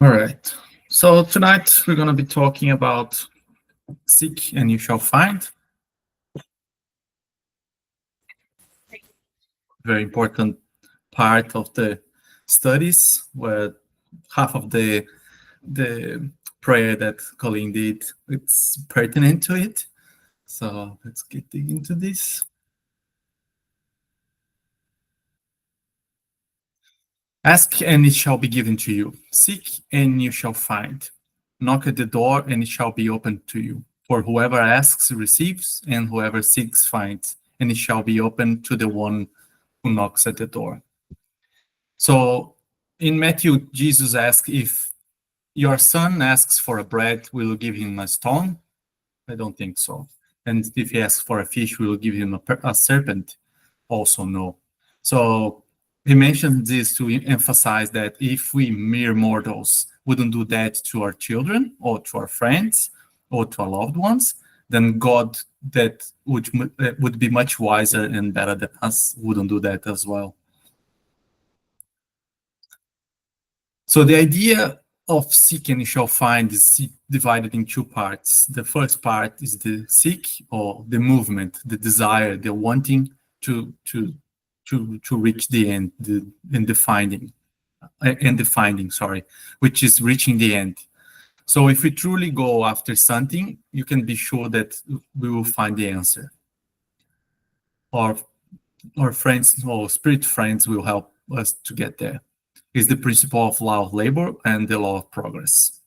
All right. So tonight we're going to be talking about seek and you shall find. Very important part of the studies, where half of the prayer that Colleen did, it's pertinent to it. So let's get into this. Ask and it shall be given to you. Seek and you shall find. Knock at the door and it shall be opened to you. For whoever asks receives, and whoever seeks finds, and it shall be opened to the one who knocks at the door. So in Matthew, Jesus asks, if your son asks for a bread, will you give him a stone? I don't think so. And if he asks for a fish, will you give him a serpent? Also no. So he mentioned this to emphasize that if we mere mortals wouldn't do that to our children or to our friends or to our loved ones, then God that would be much wiser and better than us wouldn't do that as well. So the idea of seek and you shall find is divided in two parts. The first part is the seek, or the movement, the desire, the wanting to reach the end, the finding, which is reaching the end. So if we truly go after something, you can be sure that we will find the answer. Our friends or spirit friends will help us to get there. It's the principle of law of labor and the law of progress.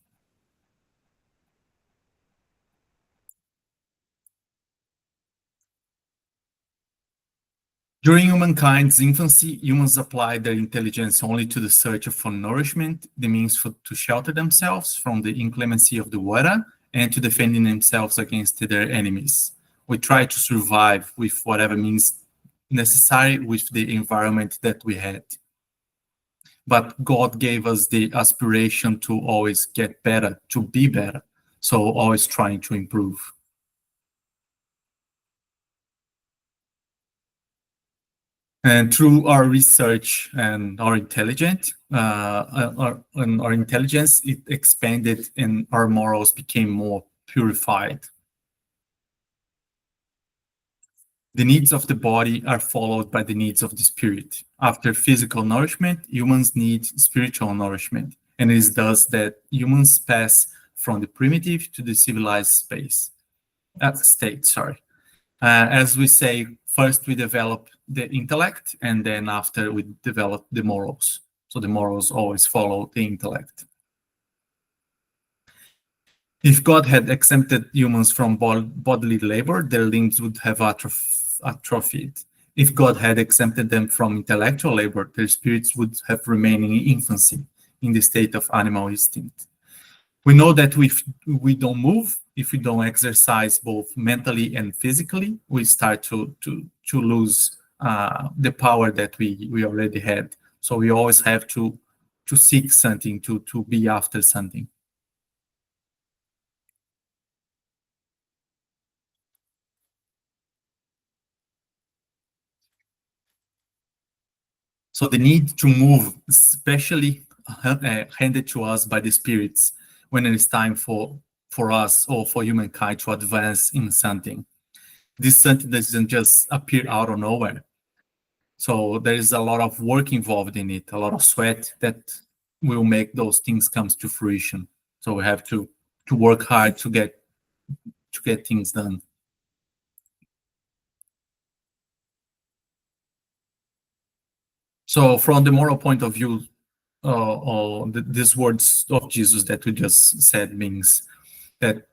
During humankind's infancy, humans applied their intelligence only to the search for nourishment, the means to shelter themselves from the inclemency of the weather, and to defending themselves against their enemies. We try to survive with whatever means necessary with the environment that we had. But God gave us the aspiration to always get better, to be better. So always trying to improve. And through our research and our intelligence, it expanded and our morals became more purified. The needs of the body are followed by the needs of the spirit. After physical nourishment, humans need spiritual nourishment. And it is thus that humans pass from the primitive to the civilized state. As we say, first we develop the intellect, and then after we develop the morals. So the morals always follow the intellect. If God had exempted humans from bodily labor, their limbs would have atrophied. If God had exempted them from intellectual labor, their spirits would have remained in infancy, in the state of animal instinct. We know that if we don't move, if we don't exercise both mentally and physically, we start to lose the power that we already had. So we always have to seek something, to be after something. So the need to move, especially handed to us by the spirits when it is time for us or for humankind to advance in something. This something doesn't just appear out of nowhere. So there is a lot of work involved in it, a lot of sweat that will make those things come to fruition. So we have to work hard to get things done. So from the moral point of view, these words of Jesus that we just said means that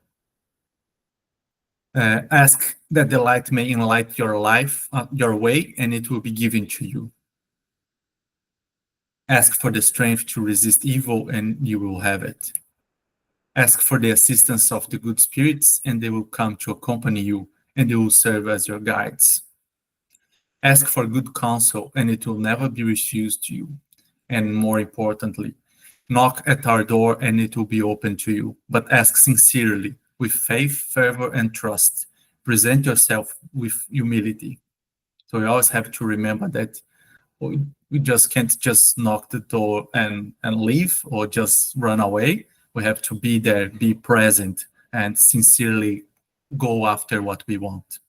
ask that the light may enlighten your life, your way, and it will be given to you. Ask for the strength to resist evil, and you will have it. Ask for the assistance of the good spirits, and they will come to accompany you, and they will serve as your guides. Ask for good counsel, and it will never be refused to you. And more importantly, knock at our door, and it will be open to you. But ask sincerely, with faith, fervor, and trust. Present yourself with humility. So we always have to remember that we just can't just knock the door and leave or just run away. We have to be there, be present, and sincerely go after what we want.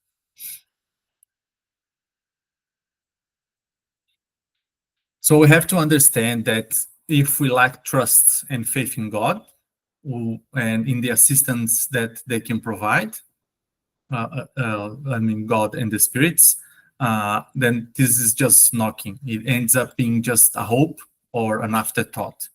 So we have to understand that if we lack trust and faith in God and in the assistance that they can provide, I mean, God and the spirits, then this is just knocking. It ends up being just a hope or an afterthought.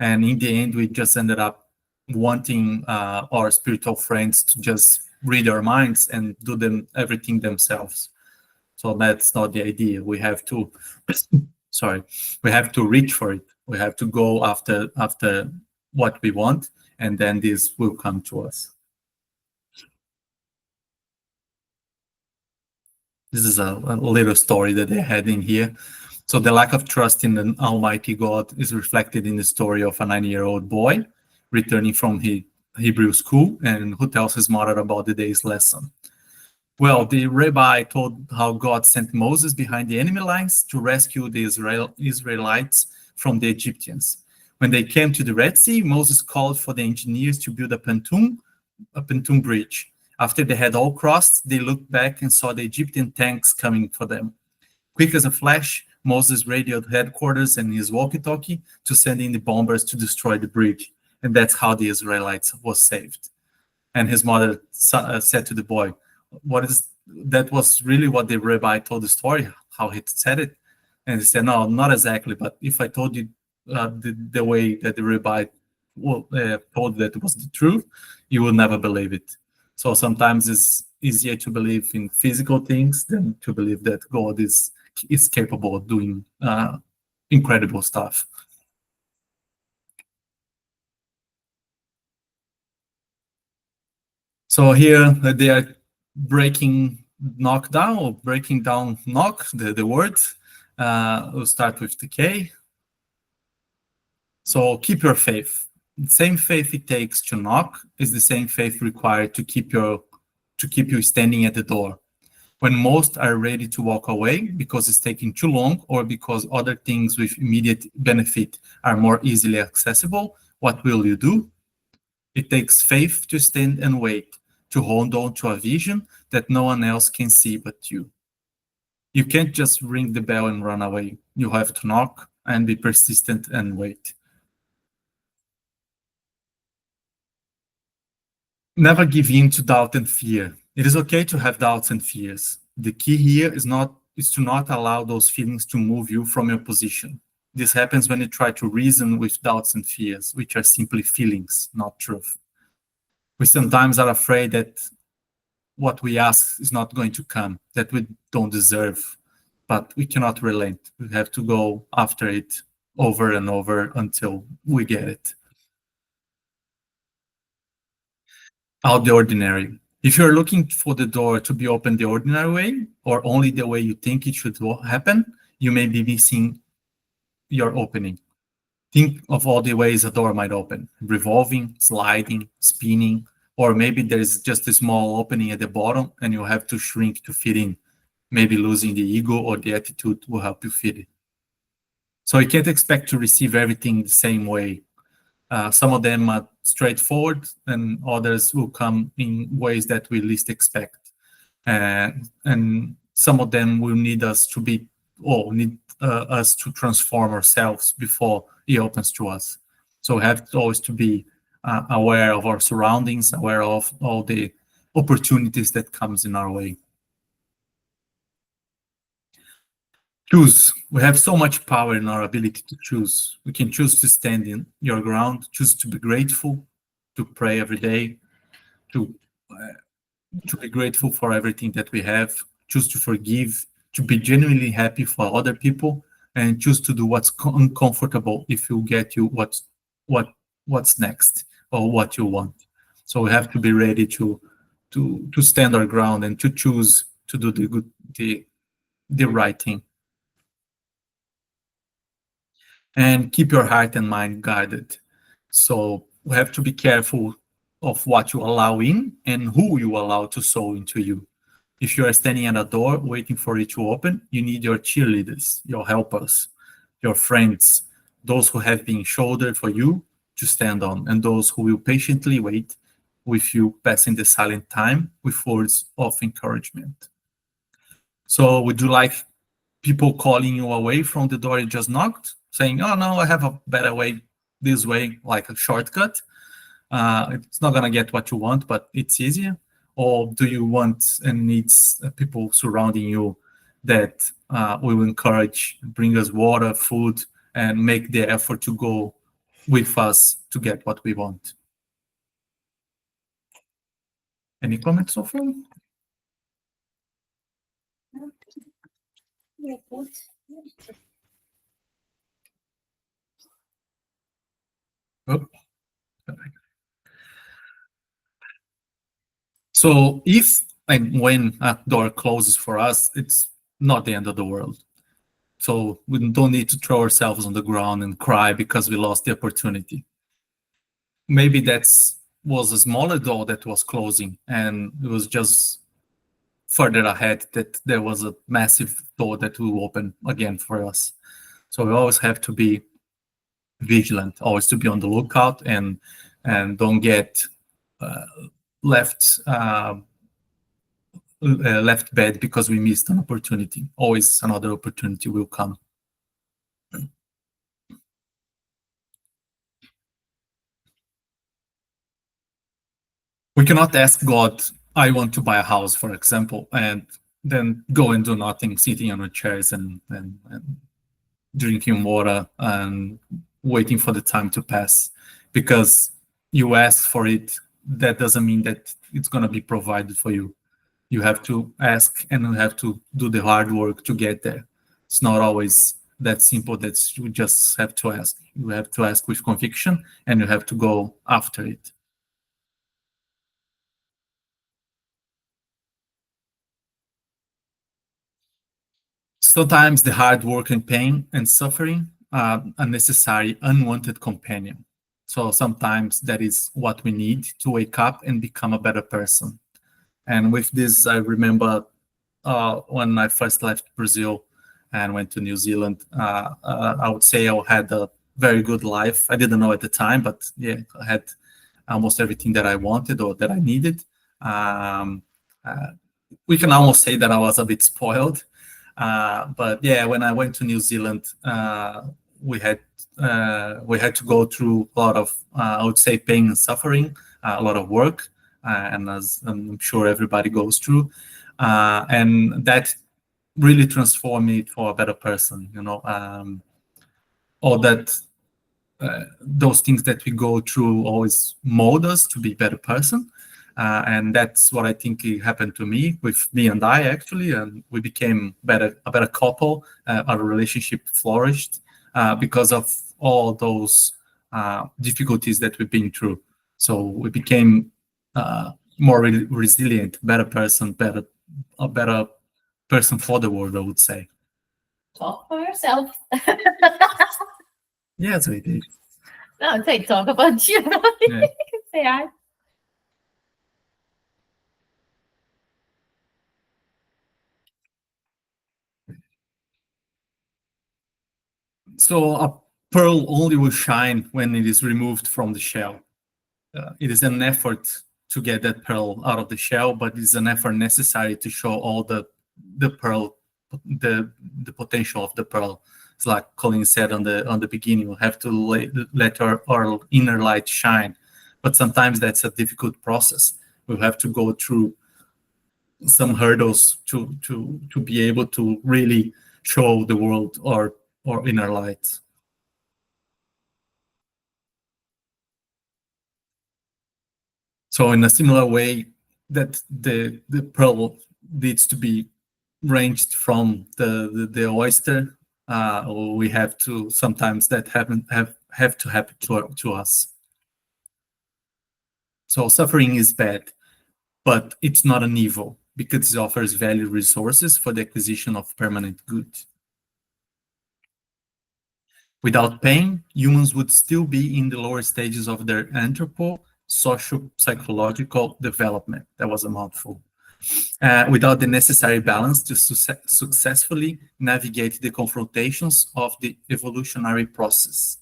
And in the end, we just ended up wanting our spiritual friends to just read our minds and do them everything themselves. So that's not the idea. We have to, sorry, we have to reach for it. We have to go after what we want, and then this will come to us. This is a little story that they had in here. So the lack of trust in the Almighty God is reflected in the story of a 9-year-old boy returning from his Hebrew school and who tells his mother about the day's lesson. Well, the rabbi told how God sent Moses behind the enemy lines to rescue the Israelites from the Egyptians. When they came to the Red Sea, Moses called for the engineers to build a pontoon bridge. After they had all crossed, they looked back and saw the Egyptian tanks coming for them. Quick as a flash, Moses radioed headquarters and his walkie-talkie to send in the bombers to destroy the bridge. And that's how the Israelites was saved. And his mother said to the boy, that was really what the rabbi told the story, how he said it. And he said, no, not exactly, but if I told you the way that the rabbi told that it was the truth, you will never believe it. So sometimes it's easier to believe in physical things than to believe that God is capable of doing incredible stuff. So here they are breaking down knock, the word. We'll start with the K. So keep your faith. The same faith it takes to knock is the same faith required to keep you standing at the door. When most are ready to walk away because it's taking too long or because other things with immediate benefit are more easily accessible, what will you do? It takes faith to stand and wait, to hold on to a vision that no one else can see but you. You can't just ring the bell and run away. You have to knock and be persistent and wait. Never give in to doubt and fear. It is okay to have doubts and fears. The key here is to not allow those feelings to move you from your position. This happens when you try to reason with doubts and fears, which are simply feelings, not truth. We sometimes are afraid that what we ask is not going to come, that we don't deserve, but we cannot relent. We have to go after it over and over until we get it. Out the ordinary. If you're looking for the door to be opened the ordinary way, or only the way you think it should happen, you may be missing your opening. Think of all the ways a door might open: revolving, sliding, spinning, or maybe there's just a small opening at the bottom and you have to shrink to fit in. Maybe losing the ego or the attitude will help you fit it. So you can't expect to receive everything the same way. Some of them are straightforward and others will come in ways that we least expect. And some of them will need us to transform ourselves before it opens to us. So we have always to be aware of our surroundings, aware of all the opportunities that comes in our way. Choose. We have so much power in our ability to choose. We can choose to stand in your ground, choose to be grateful, to pray every day, to be grateful for everything that we have, choose to forgive, to be genuinely happy for other people, and choose to do what's uncomfortable if you get you what's next or what you want. So we have to be ready to stand our ground and to choose to do the right thing. And keep your heart and mind guarded. So we have to be careful of what you allow in and who you allow to sow into you. If you are standing at a door waiting for it to open, you need your cheerleaders, your helpers, your friends, those who have been shoulder for you to stand on, and those who will patiently wait with you, passing the silent time with words of encouragement. So would you like people calling you away from the door you just knocked, saying, "Oh no, I have a better way, this way, like a shortcut"? It's not gonna get what you want, but it's easier. Or do you want and needs people surrounding you that will encourage, bring us water, food, and make the effort to go with us to get what we want? Any comments so far? Oh. So if and when a door closes for us, it's not the end of the world. So we don't need to throw ourselves on the ground and cry because we lost the opportunity. Maybe that's was a smaller door that was closing, and it was just further ahead that there was a massive door that will open again for us. So we always have to be vigilant, always to be on the lookout, and don't get uh, left left bed because we missed an opportunity. Always another opportunity will come. We cannot ask God, "I want to buy a house," for example, and then go and do nothing, sitting on the chairs and drinking water and waiting for the time to pass. Because you ask for it, that doesn't mean that it's going to be provided for you. You have to ask and you have to do the hard work to get there. It's not always that simple that you just have to ask. You have to ask with conviction and you have to go after it. Sometimes the hard work and pain and suffering are a necessary, unwanted companion. So sometimes that is what we need to wake up and become a better person. And with this, I remember when I first left Brazil and went to New Zealand, I would say I had a very good life. I didn't know at the time, but yeah, I had almost everything that I wanted or that I needed. Um, uh, we can almost say that I was a bit spoiled. But yeah, when I went to New Zealand, we had to go through a lot of, I would say, pain and suffering, a lot of work, and as I'm sure everybody goes through, and that really transformed me for a better person. All that those things that we go through always mold us to be a better person. And that's what I think happened to me with me and I actually, and we became a better couple. Our relationship flourished because of all those difficulties that we've been through. So we became more resilient, better person, a better person for the world, I would say. Talk for yourself. Yes, we did. No, say talk about you. Yeah. Say I. So a pearl only will shine when it is removed from the shell. It is an effort to get that pearl out of the shell, but it's an effort necessary to show all the pearl, the potential of the pearl. It's like Colin said on the beginning, we have to let our inner light shine. But sometimes that's a difficult process. We have to go through some hurdles to be able to really show the world our inner light. So in a similar way that the pearl needs to be ranged from the oyster, we have to sometimes that have to happen to us. So suffering is bad, but it's not an evil because it offers valuable resources for the acquisition of permanent good. Without pain, humans would still be in the lower stages of their anthropo social psychological development. That was a mouthful. without the necessary balance to successfully navigate the confrontations of the evolutionary process.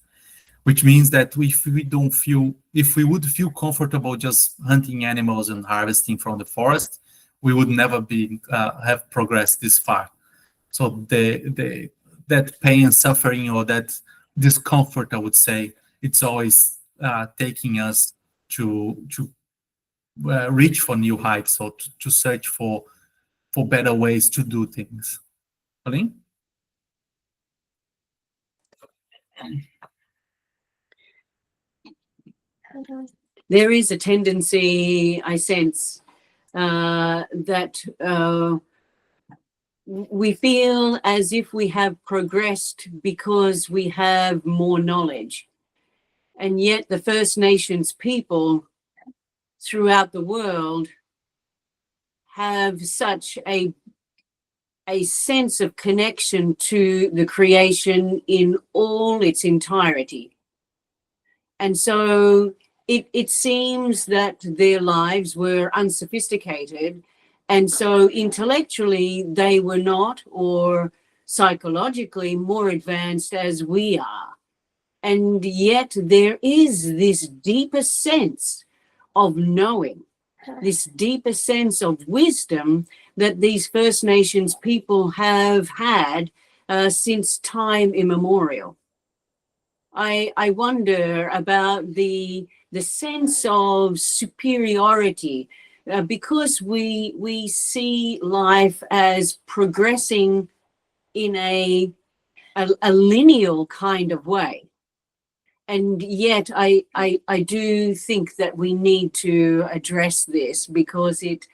Which means that if we would feel comfortable just hunting animals and harvesting from the forest, we would never have progressed this far. So that pain and suffering, or that discomfort, I would say, it's always taking us to reach for new heights, or to search for better ways to do things. Aline? There is a tendency, I sense, that we feel as if we have progressed because we have more knowledge. And yet the First Nations people throughout the world have such a sense of connection to the creation in all its entirety. And so it seems that their lives were unsophisticated, and so intellectually they were not, or psychologically more advanced as we are. And yet there is this deeper sense of knowing, this deeper sense of wisdom that these First Nations people have had since time immemorial. I wonder about the sense of superiority, because we see life as progressing in a lineal kind of way. And yet I do think that we need to address this, because it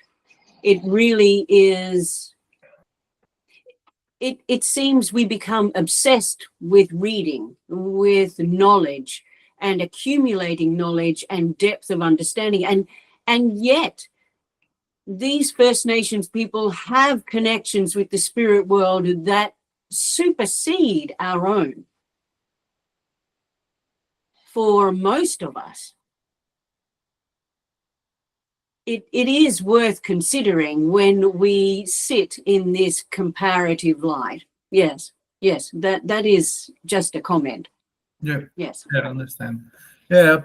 really is. It seems we become obsessed with reading, with knowledge, and accumulating knowledge and depth of understanding. And yet these First Nations people have connections with the spirit world that supersede our own. For most of us, it is worth considering when we sit in this comparative light. Yes, that is just a comment. Yeah. Yes. I understand. Yeah,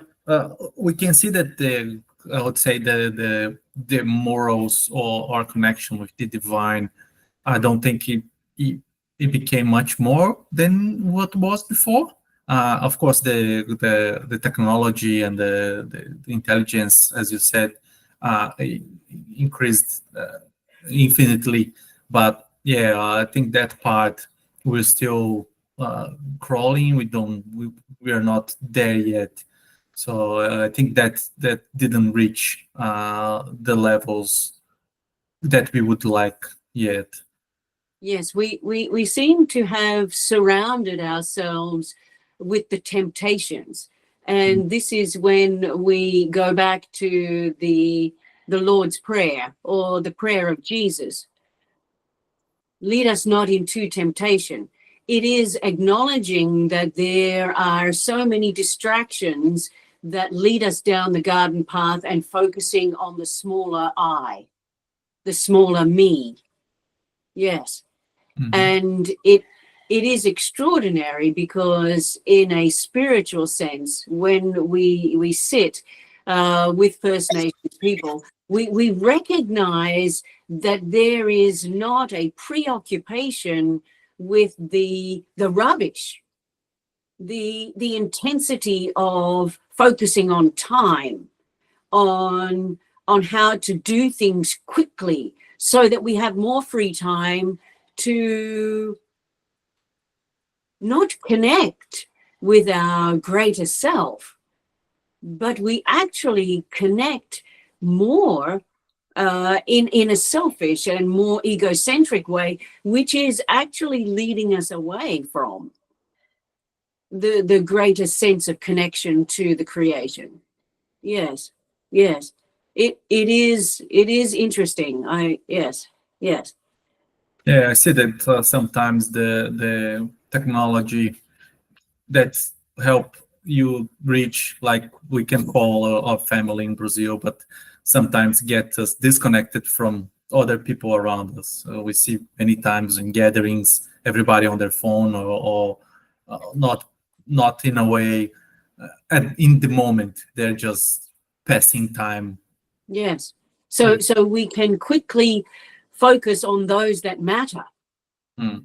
we can see that I would say the morals, or our connection with the divine, I don't think it became much more than what was before. Of course, the technology and the intelligence, as you said, increased infinitely. But yeah, I think that part we're still crawling. We are not there yet. So I think that didn't reach the levels that we would like yet. Yes, we seem to have surrounded ourselves with the temptations. And this is when we go back to the Lord's Prayer, or the prayer of Jesus. Lead us not into temptation. It is acknowledging that there are so many distractions that lead us down the garden path, and focusing on the smaller I, the smaller me. Yes. Mhm. And it is extraordinary, because in a spiritual sense, when we sit with First Nations people, we recognize that there is not a preoccupation with the rubbish, the intensity of focusing on time, on how to do things quickly, so that we have more free time to not connect with our greater self, but we actually connect more in a selfish and more egocentric way, which is actually leading us away from the greater sense of connection to the creation. Yes. It is interesting. Yes. Yeah, I see that sometimes the technology that help you reach, like we can call our family in Brazil, but sometimes get us disconnected from other people around us. We see many times in gatherings, everybody on their phone or not in a way, and in the moment they're just passing time. Yes. So we can quickly focus on those that matter. Mm.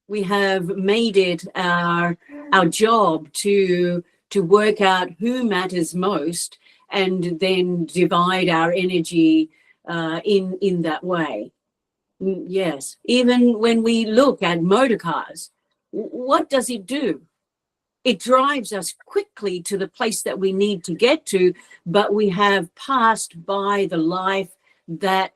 We have made it our job to work out who matters most and then divide our energy in that way. Yes. Even when we look at motor cars, what does it do? It drives us quickly to the place that we need to get to, but we have passed by the life that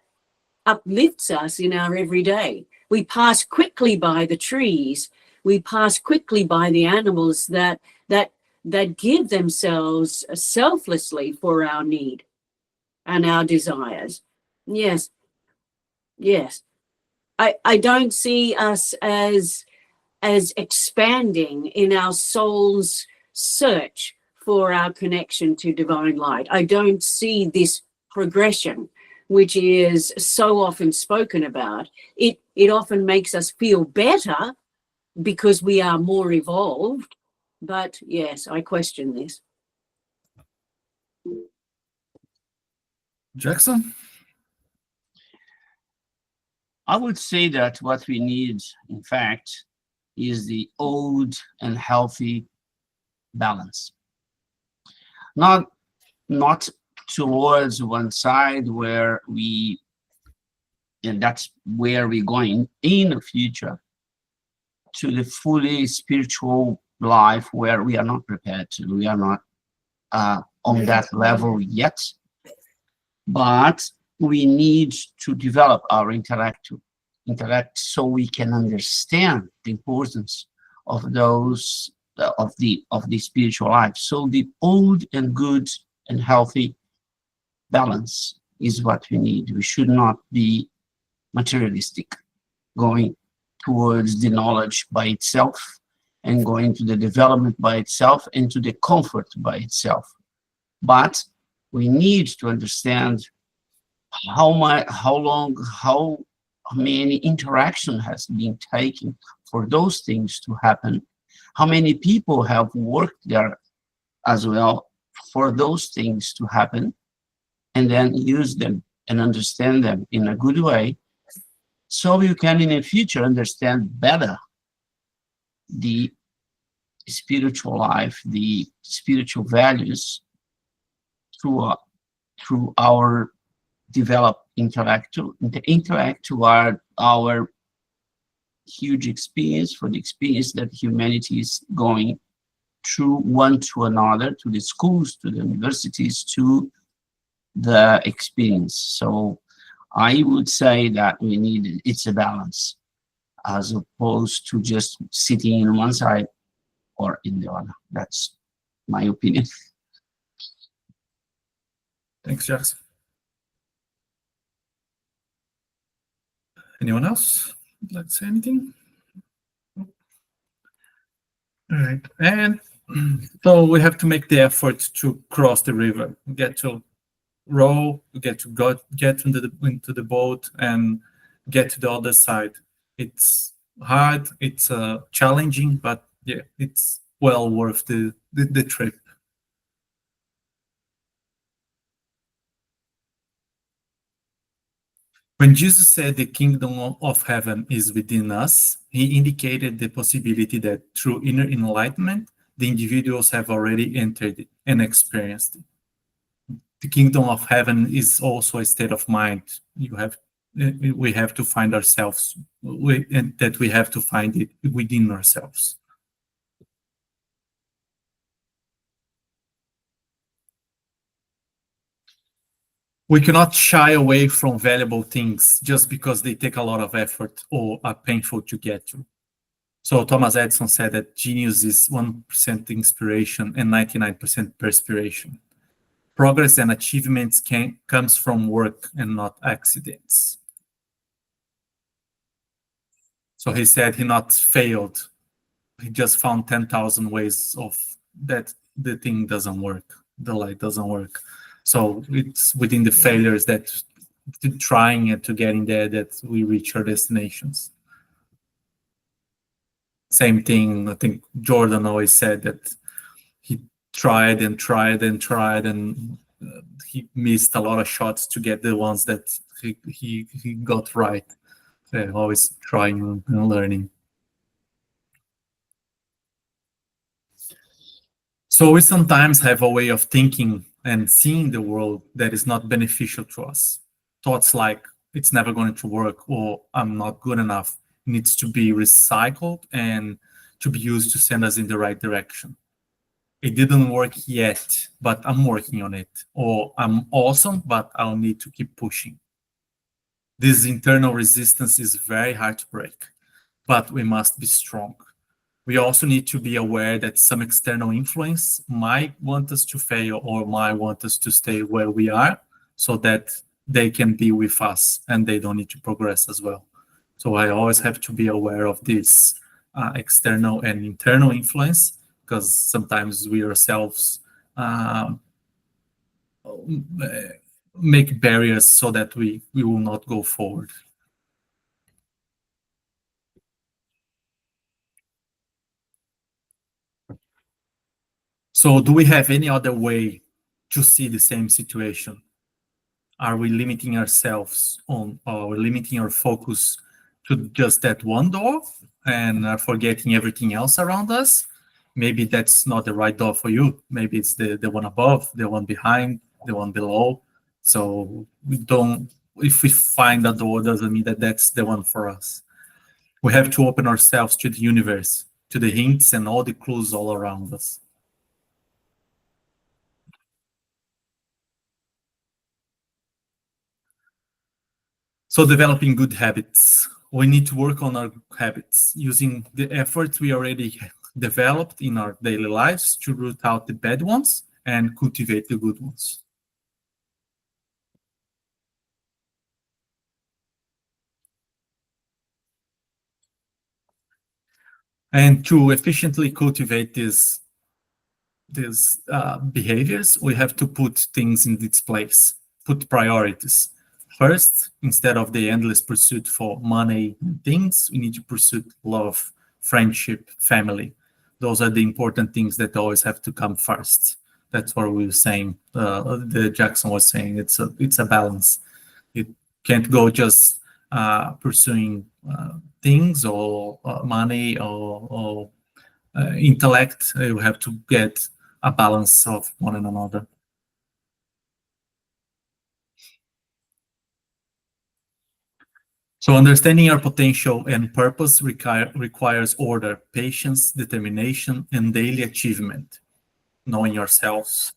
uplifts us in our everyday. We pass quickly by the trees. We pass quickly by the animals that give themselves selflessly for our need and our desires. Yes. Yes. I don't see us as expanding in our soul's search for our connection to divine light. I don't see this progression, which is so often spoken about. It often makes us feel better because we are more evolved. But yes, I question this. Jackson? I would say that what we need, in fact, is the old and healthy balance. Not towards one side where and that's where we're going in the future, to the fully spiritual life where we are not prepared to. We are not on that level yet, but we need to develop our intellect so we can understand the importance of those of the spiritual life. So the old and good and healthy balance is what we need. We should not be materialistic, going towards the knowledge by itself and going to the development by itself and to the comfort by itself. But we need to understand how many interaction has been taken for those things to happen, how many people have worked there as well for those things to happen, and then use them and understand them in a good way, so you can in the future understand better the spiritual life, the spiritual values through our developed intellect toward our huge experience, for the experience that humanity is going through one to another, to the schools, to the universities, to the experience. So I would say that it's a balance, as opposed to just sitting in one side or in the other. That's my opinion. Thanks, Jackson. Anyone else would like to say anything? All right, and so we have to make the effort to cross the river, get to row, get into the boat and get to the other side. It's hard, it's challenging, but yeah, it's well worth the trip. When Jesus said the kingdom of heaven is within us, he indicated the possibility that through inner enlightenment, the individuals have already entered it and experienced it. The kingdom of heaven is also a state of mind. We have to find ourselves, and that we have to find it within ourselves. We cannot shy away from valuable things just because they take a lot of effort or are painful to get to. So Thomas Edison said that genius is 1% inspiration and 99% perspiration. Progress and achievements comes from work and not accidents. So he said he not failed. He just found 10,000 ways of that the thing doesn't work, the light doesn't work. So it's within the failures that to trying and to getting there that we reach our destinations. Same thing, I think Jordan always said that he tried and tried and tried, and he missed a lot of shots to get the ones that he got right. Always trying and learning. So we sometimes have a way of thinking and seeing the world that is not beneficial to us. Thoughts like, it's never going to work, or I'm not good enough, needs to be recycled and to be used to send us in the right direction. It didn't work yet, but I'm working on it. Or I'm awesome, but I'll need to keep pushing. This internal resistance is very hard to break, but we must be strong. We also need to be aware that some external influence might want us to fail or might want us to stay where we are, so that they can be with us and they don't need to progress as well. So I always have to be aware of this external and internal influence, because sometimes we ourselves make barriers so that we will not go forward. So do we have any other way to see the same situation? Are we limiting ourselves on, or limiting our focus to just that one door and forgetting everything else around us? Maybe that's not the right door for you. Maybe it's the one above, the one behind, the one below. So if we find a door, doesn't mean that that's the one for us. We have to open ourselves to the universe, to the hints and all the clues all around us. So developing good habits. We need to work on our habits using the efforts we already developed in our daily lives to root out the bad ones and cultivate the good ones. And to efficiently cultivate these behaviors, we have to put things in its place, put priorities. First, instead of the endless pursuit for money and things, we need to pursue love, friendship, family. Those are the important things that always have to come first. That's what we were saying. The Jackson was saying it's a balance. It can't go just pursuing things or money or intellect. You have to get a balance of one and another. So understanding our potential and purpose requires order, patience, determination, and daily achievement, knowing ourselves.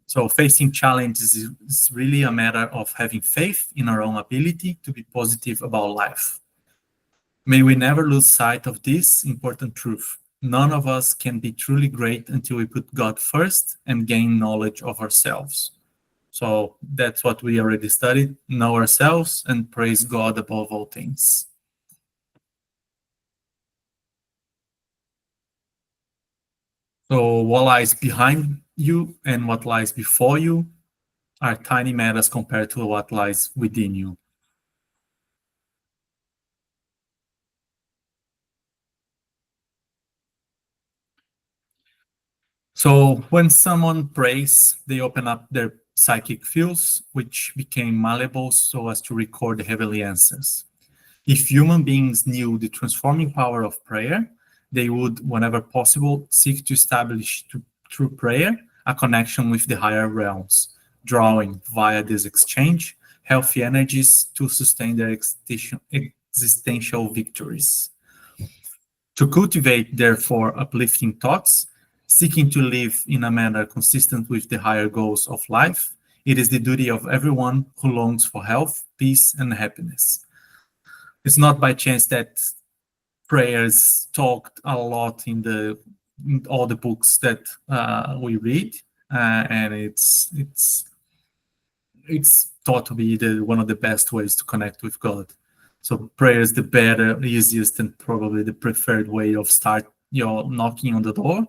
So facing challenges is really a matter of having faith in our own ability to be positive about life. May we never lose sight of this important truth. None of us can be truly great until we put God first and gain knowledge of ourselves. So that's what we already studied, know ourselves and praise God above all things. So what lies behind you and what lies before you are tiny matters compared to what lies within you. So when someone prays, they open up their psychic fields, which became malleable so as to record the heavenly answers. If human beings knew the transforming power of prayer, they would, whenever possible, seek to establish through prayer a connection with the higher realms, drawing via this exchange healthy energies to sustain their existential victories. To cultivate, therefore, uplifting thoughts, seeking to live in a manner consistent with the higher goals of life, it is the duty of everyone who longs for health, peace, and happiness. It's not by chance that prayers talked a lot in all the books that we read, and it's thought to be one of the best ways to connect with God. So prayer is the better, easiest, and probably the preferred way of start your knocking on the door,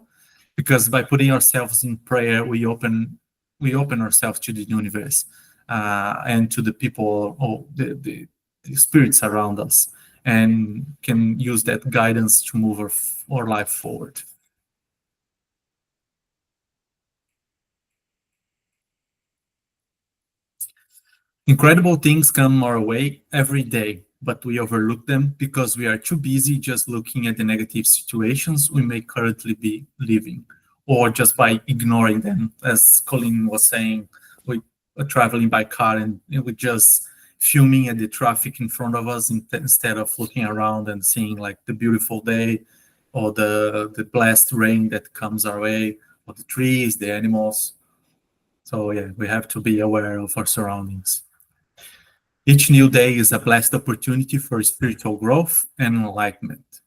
because by putting ourselves in prayer, we open ourselves to the universe. and to the people or the spirits around us, and can use that guidance to move our life forward. Incredible things come our way every day, but we overlook them because we are too busy just looking at the negative situations we may currently be living, or just by ignoring them. As Colin was saying, we are traveling by car and we just fuming at the traffic in front of us instead of looking around and seeing like the beautiful day or the blessed rain that comes our way, or the trees, the animals. So yeah, we have to be aware of our surroundings. Each new day is a blessed opportunity for spiritual growth and enlightenment.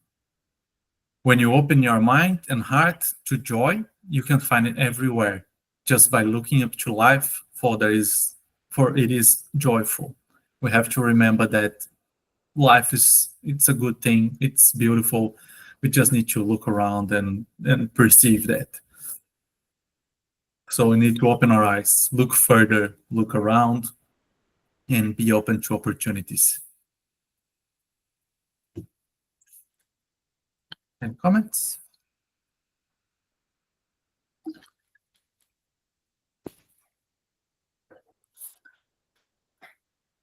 When you open your mind and heart to joy, you can find it everywhere, just by looking up to life, for it is joyful. We have to remember that life it's a good thing, it's beautiful. We just need to look around and perceive that. So we need to open our eyes, look further, look around, and be open to opportunities. And comments?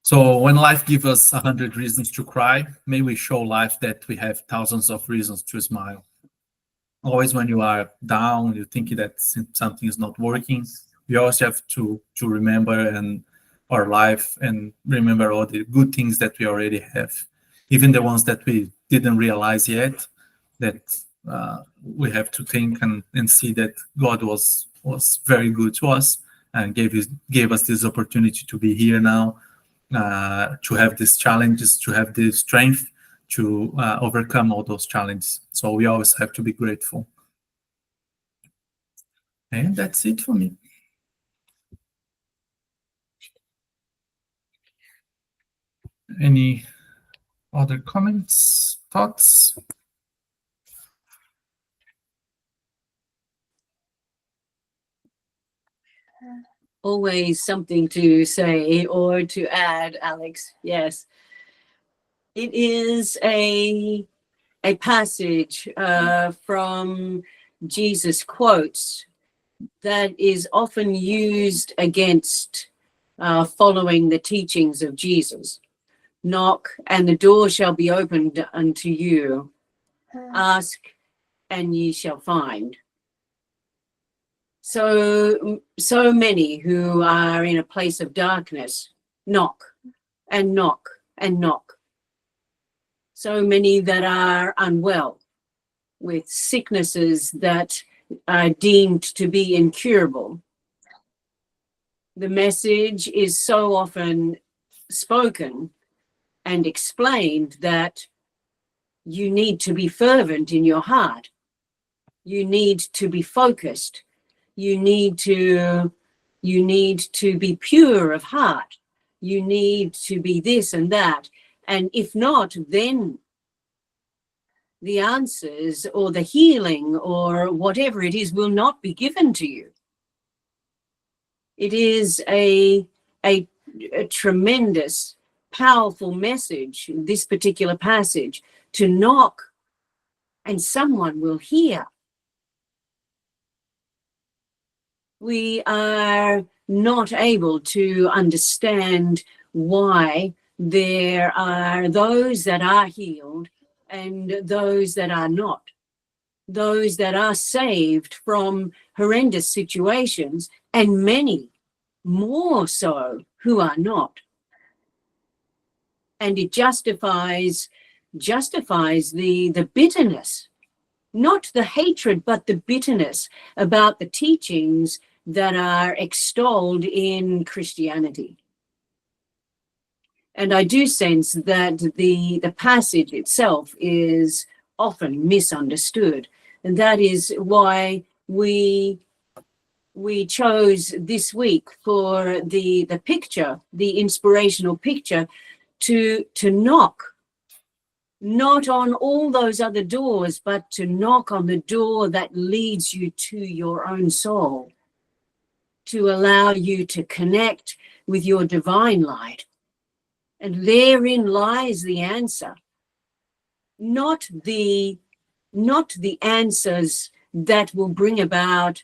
So when life gives us 100 reasons to cry, may we show life that we have thousands of reasons to smile. Always when you are down, you think that something is not working, we always have to remember and our life and remember all the good things that we already have, even the ones that we didn't realize yet, that we have to think and see that God was very good to us and gave us this opportunity to be here now, to have these challenges, to have the strength to overcome all those challenges. So we always have to be grateful. And that's it for me. Any other comments, thoughts? Always something to say or to add, Alex. Yes. It is a passage from Jesus' quotes that is often used against following the teachings of Jesus. Knock, and the door shall be opened unto you. Ask, and ye shall find. So many who are in a place of darkness knock and knock and knock. So many that are unwell with sicknesses that are deemed to be incurable. The message is so often spoken and explained that you need to be fervent in your heart. You need to be focused. You need to be pure of heart. You need to be this and that. And if not, then the answers or the healing or whatever it is will not be given to you. It is a tremendous, powerful message, this particular passage, to knock and someone will hear. We are not able to understand why there are those that are healed and those that are not, those that are saved from horrendous situations, and many more so who are not. And it justifies the bitterness, not the hatred, but the bitterness about the teachings that are extolled in Christianity. And I do sense that the passage itself is often misunderstood. And that is why we chose this week for the picture, the inspirational picture, to knock, not on all those other doors, but to knock on the door that leads you to your own soul, to allow you to connect with your divine light. And therein lies the answer. Not the answers that will bring about,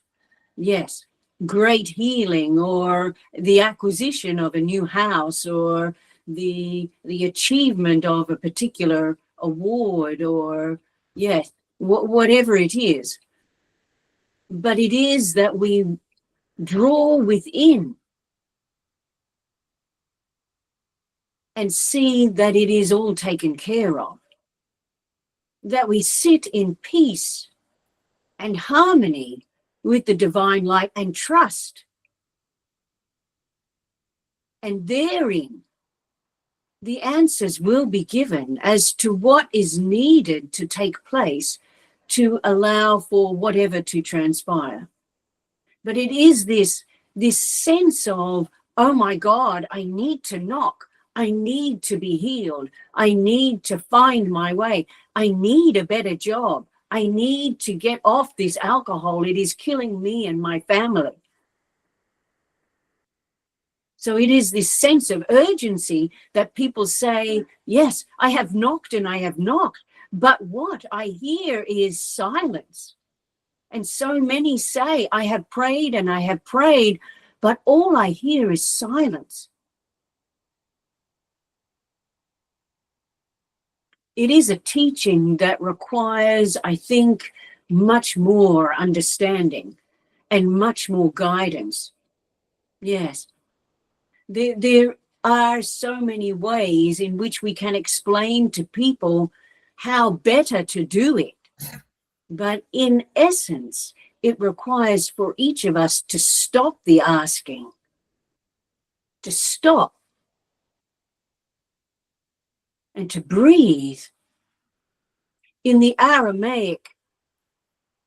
yes, great healing or the acquisition of a new house or the achievement of a particular award or, yes, whatever it is. But it is that we draw within and see that it is all taken care of. That we sit in peace and harmony with the divine light and trust. And therein, the answers will be given as to what is needed to take place to allow for whatever to transpire. But it is this sense of, oh my God, I need to knock. I need to be healed. I need to find my way. I need a better job. I need to get off this alcohol. It is killing me and my family. So it is this sense of urgency that people say, yes, I have knocked and I have knocked. But what I hear is silence. And so many say, I have prayed and I have prayed, but all I hear is silence. It is a teaching that requires, I think, much more understanding and much more guidance. Yes. There are so many ways in which we can explain to people how better to do it. But in essence, it requires for each of us to stop the asking, to stop and to breathe. In the Aramaic,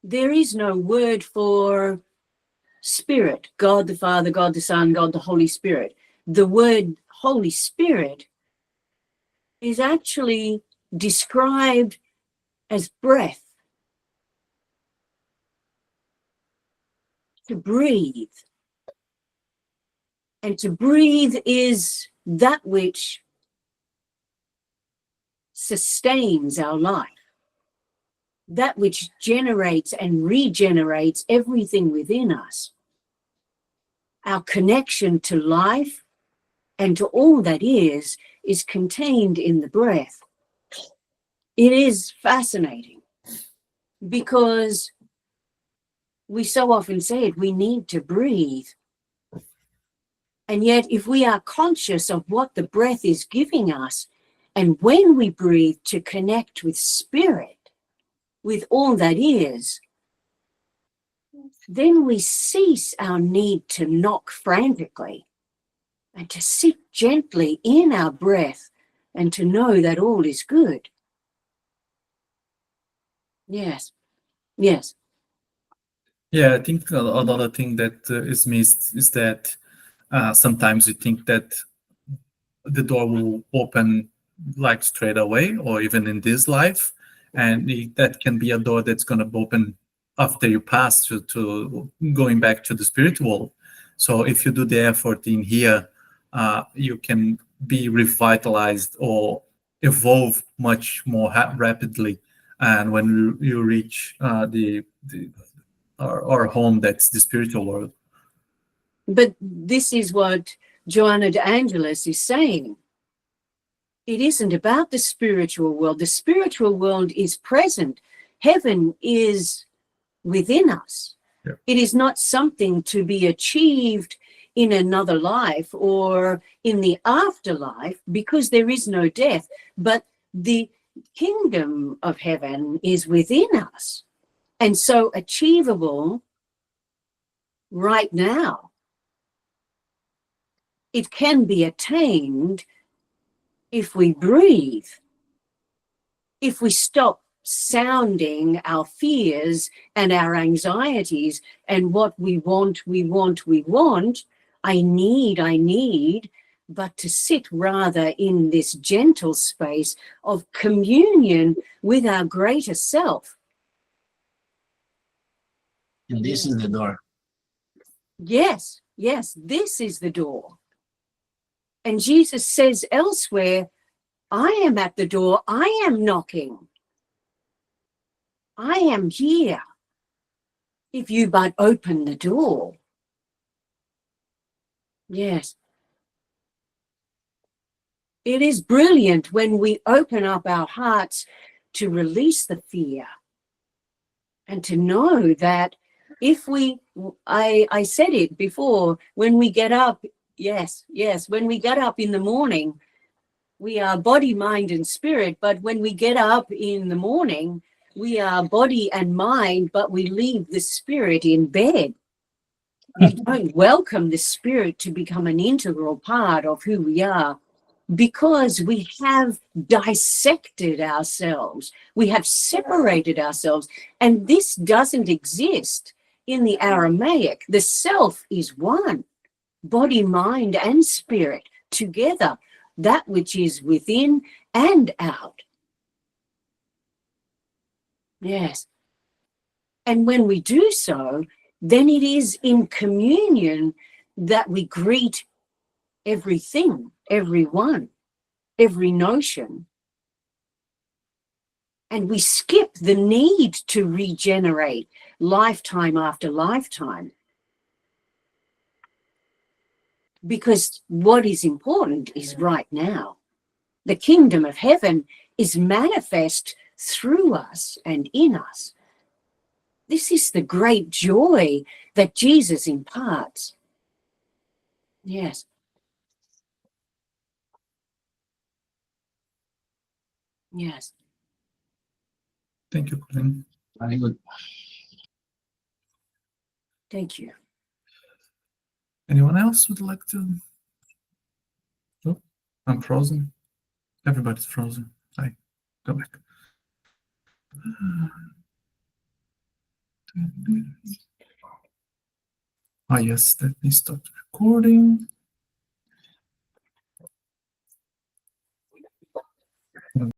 there is no word for spirit, God the Father, God the Son, God the Holy Spirit. The word Holy Spirit is actually described as breath. To breathe. And to breathe is that which sustains our life. That which generates and regenerates everything within us. Our connection to life and to all that is contained in the breath. It is fascinating because we so often say it, we need to breathe. And yet if we are conscious of what the breath is giving us, and when we breathe to connect with spirit, with all that is, then we cease our need to knock frantically and to sit gently in our breath and to know that all is good. Yes, yes. Yeah, I think another thing that is missed is that sometimes you think that the door will open like straight away or even in this life, and that can be a door that's going to open after you pass to going back to the spirit world. So if you do the effort in here, you can be revitalized or evolve much more rapidly. And when you reach our home, that's the spiritual world. But this is what Joanna de Angelis is saying. It isn't about the spiritual world. The spiritual world is present. Heaven is within us. Yeah. It is not something to be achieved in another life or in the afterlife because there is no death. But the kingdom of heaven is within us and so achievable right now. It can be attained if we breathe, if we stop sounding our fears and our anxieties and what we want, I need, but to sit rather in this gentle space of communion with our greater self. And this is the door. Yes, Yes, this is the door. And Jesus says elsewhere, I am at the door. I am knocking. I am here. If you but open the door. Yes. It is brilliant when we open up our hearts to release the fear and to know that if we, I said it before, when we get up, yes, when we get up in the morning, we are body, mind, and spirit. But when we get up in the morning, we are body and mind, but we leave the spirit in bed. We don't welcome the spirit to become an integral part of who we are, because we have dissected ourselves. We have separated ourselves. And this doesn't exist in the Aramaic. The self is one, body, mind, and spirit together, that which is within and out. Yes. And when we do so, then it is in communion that we greet everything, everyone, every notion. And we skip the need to regenerate lifetime after lifetime. Because what is important is right now. The kingdom of heaven is manifest through us and in us. This is the great joy that Jesus imparts. Yes. Yes. Thank you, Colin. Very good. Thank you. Anyone else would like to? Oh, I'm frozen. Everybody's frozen. Hi, go back. Ah, yes, let me start recording.